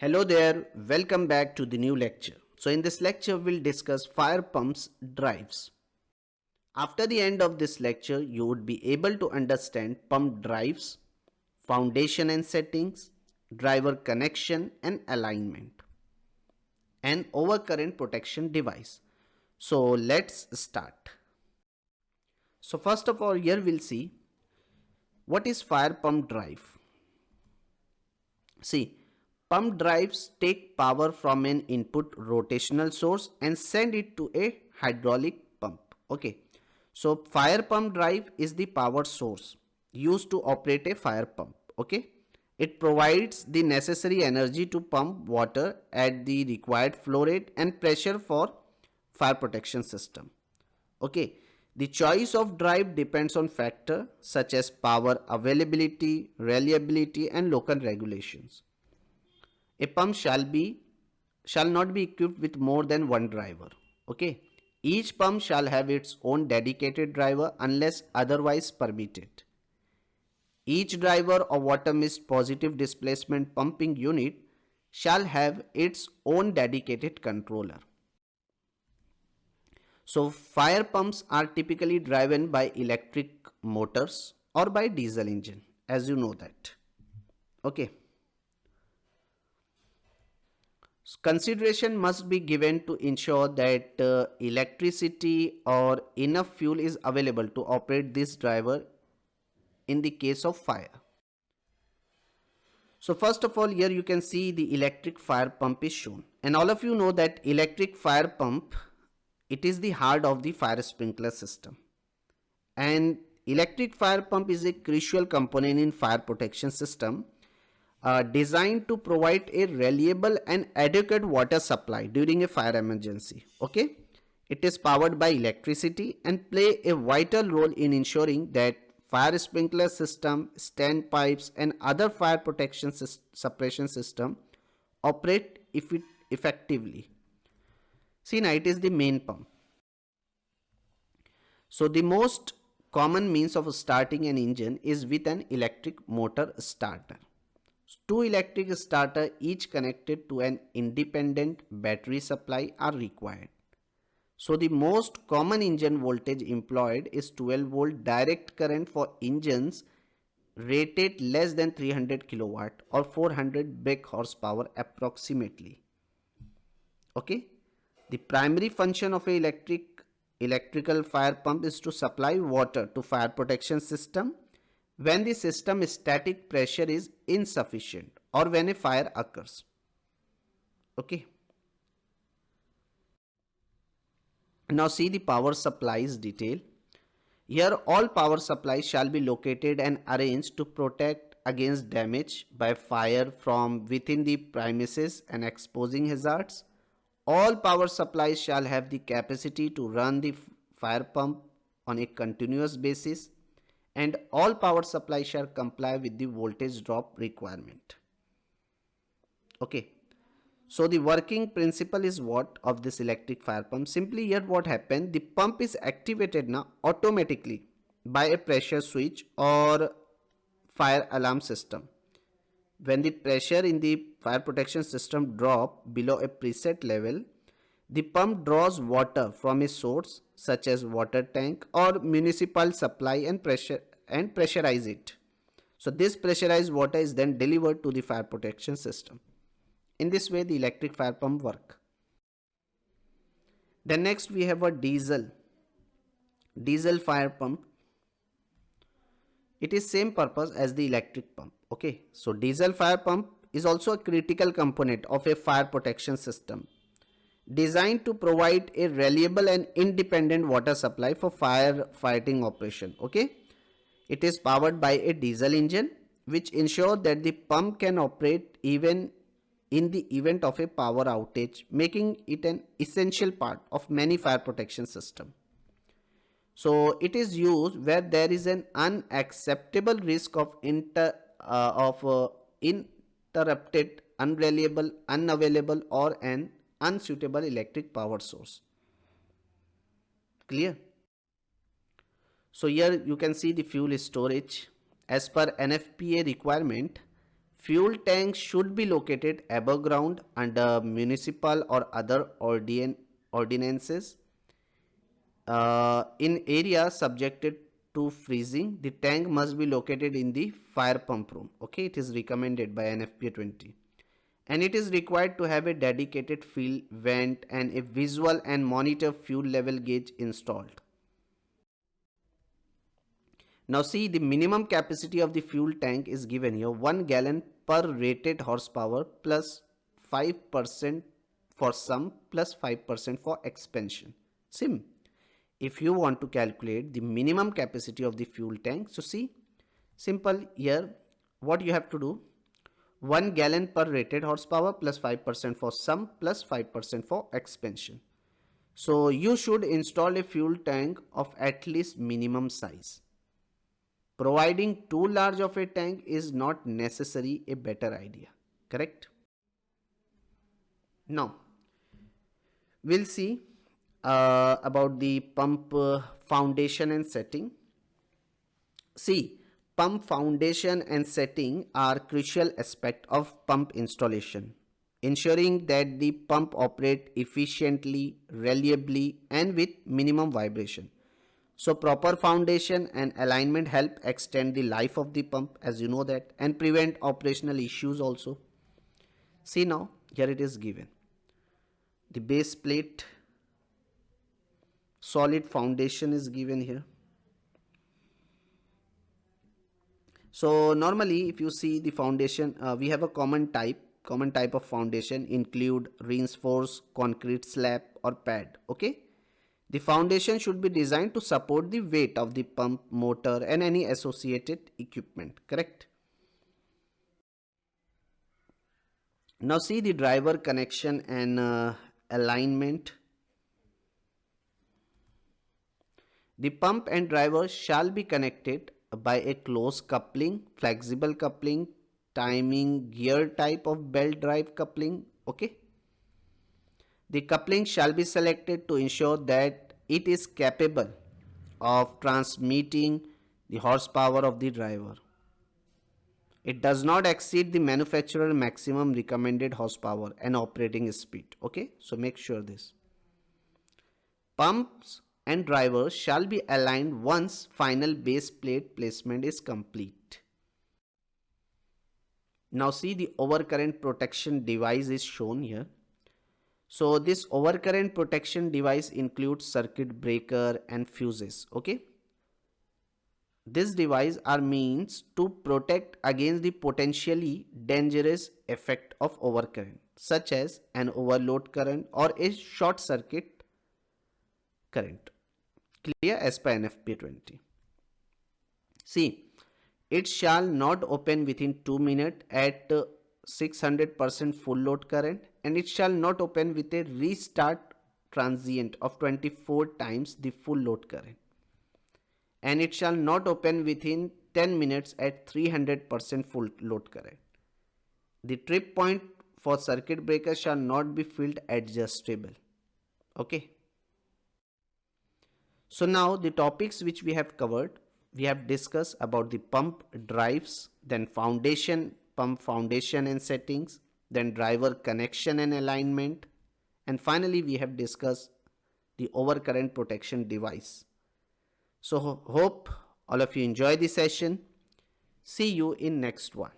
Hello there, welcome back to the new lecture. So in this lecture we'll discuss fire pumps drives. After the end of this lecture you would be able to understand pump drives, foundation and settings, driver connection and alignment, and overcurrent protection device. So let's start. So first of all, here we'll see what is fire pump drive. See, pump drives take power from an input rotational source and send it to a hydraulic pump. Okay. So fire pump drive is the power source used to operate a fire pump. Okay. It provides the necessary energy to pump water at the required flow rate and pressure for fire protection system. Okay. The choice of drive depends on factors such as power availability, reliability and local regulations. A pump shall not be equipped with more than one driver. Okay. Each pump shall have its own dedicated driver unless otherwise permitted. Each driver or water mist positive displacement pumping unit shall have its own dedicated controller. So fire pumps are typically driven by electric motors or by diesel engine, as you know that. Okay. Consideration must be given to ensure that electricity or enough fuel is available to operate this driver in the case of fire. So first of all, here you can see the electric fire pump is shown, and all of you know that electric fire pump, it is the heart of the fire sprinkler system, and electric fire pump is a crucial component in fire protection system designed to provide a reliable and adequate water supply during a fire emergency. Okay, it is powered by electricity and play a vital role in ensuring that fire sprinkler system, standpipes and other fire protection suppression system operate effectively. See, now it is the main pump. So the most common means of starting an engine is with an electric motor starter. Two electric starters each connected to an independent battery supply are required. So the most common engine voltage employed is 12 volt direct current for engines rated less than 300 kilowatt or 400 brake horsepower approximately. Okay. The primary function of an electrical fire pump is to supply water to fire protection system when the system static pressure is insufficient or when a fire occurs. Okay. Now see the power supplies detail. Here all power supplies shall be located and arranged to protect against damage by fire from within the premises and exposing hazards. All power supplies shall have the capacity to run the fire pump on a continuous basis, and all power supplies shall comply with the voltage drop requirement. Okay. So the working principle is what of this electric fire pump? Simply here what happened, the pump is activated now automatically by a pressure switch or fire alarm system. When the pressure in the fire protection system drop below a preset level, the pump draws water from a source such as water tank or municipal supply and pressurize it. So this pressurized water is then delivered to the fire protection system. In this way the electric fire pump work. Then next we have a diesel fire pump. It is same purpose as the electric pump. Okay, so diesel fire pump is also a critical component of a fire protection system designed to provide a reliable and independent water supply for fire fighting operation. Okay, it is powered by a diesel engine which ensures that the pump can operate even in the event of a power outage, making it an essential part of many fire protection systems. So it is used where there is an unacceptable risk of interrupted, unreliable, unavailable or an unsuitable electric power source. Clear? So here you can see the fuel storage. As per NFPA requirement, Fuel tanks should be located above ground under municipal or other ordinances. In areas subjected to freezing, the tank must be located in the fire pump room. Okay, it is recommended by NFPA 20. And it is required to have a dedicated fuel vent and a visual and monitor fuel level gauge installed. Now see, the minimum capacity of the fuel tank is given here, 1 gallon per rated horsepower plus 5% for sum plus 5% for expansion. Sim. If you want to calculate the minimum capacity of the fuel tank, so see, simple here, what you have to do, 1 gallon per rated horsepower plus 5% for sum plus 5% for expansion. So you should install a fuel tank of at least minimum size. Providing too large of a tank is not necessarily a better idea, correct? Now, we'll see about the pump foundation and setting. See, pump foundation and setting are crucial aspect of pump installation, ensuring that the pump operate efficiently, reliably and with minimum vibration. So proper foundation and alignment help extend the life of the pump, as you know that, and prevent operational issues also. See now, here it is given. The base plate, solid foundation is given here. So normally if you see the foundation, we have a common type of foundation include reinforced concrete slab or pad. Okay. The foundation should be designed to support the weight of the pump, motor and any associated equipment, correct? Now see the driver connection and alignment. The pump and driver shall be connected by a close coupling, flexible coupling, timing gear type of belt drive coupling. Okay. The coupling shall be selected to ensure that it is capable of transmitting the horsepower of the driver. It does not exceed the manufacturer maximum recommended horsepower and operating speed. Okay, so make sure this. Pumps and drivers shall be aligned once final base plate placement is complete. Now see, the overcurrent protection device is shown here. So this overcurrent protection device includes circuit breaker and fuses. Okay. This device are means to protect against the potentially dangerous effect of overcurrent, such as an overload current or a short circuit current. Clear as per NFPA 20. See, it shall not open within 2 minutes at 600% full load current, and it shall not open with a restart transient of 24 times the full load current, and it shall not open within 10 minutes at 300% full load current. The trip point for circuit breaker shall not be field adjustable. Okay. So now the topics which we have covered, we have discussed about the pump drives, then foundation, pump foundation and settings, then driver connection and alignment, and finally we have discussed the overcurrent protection device. So hope all of you enjoy the session. See you in next one.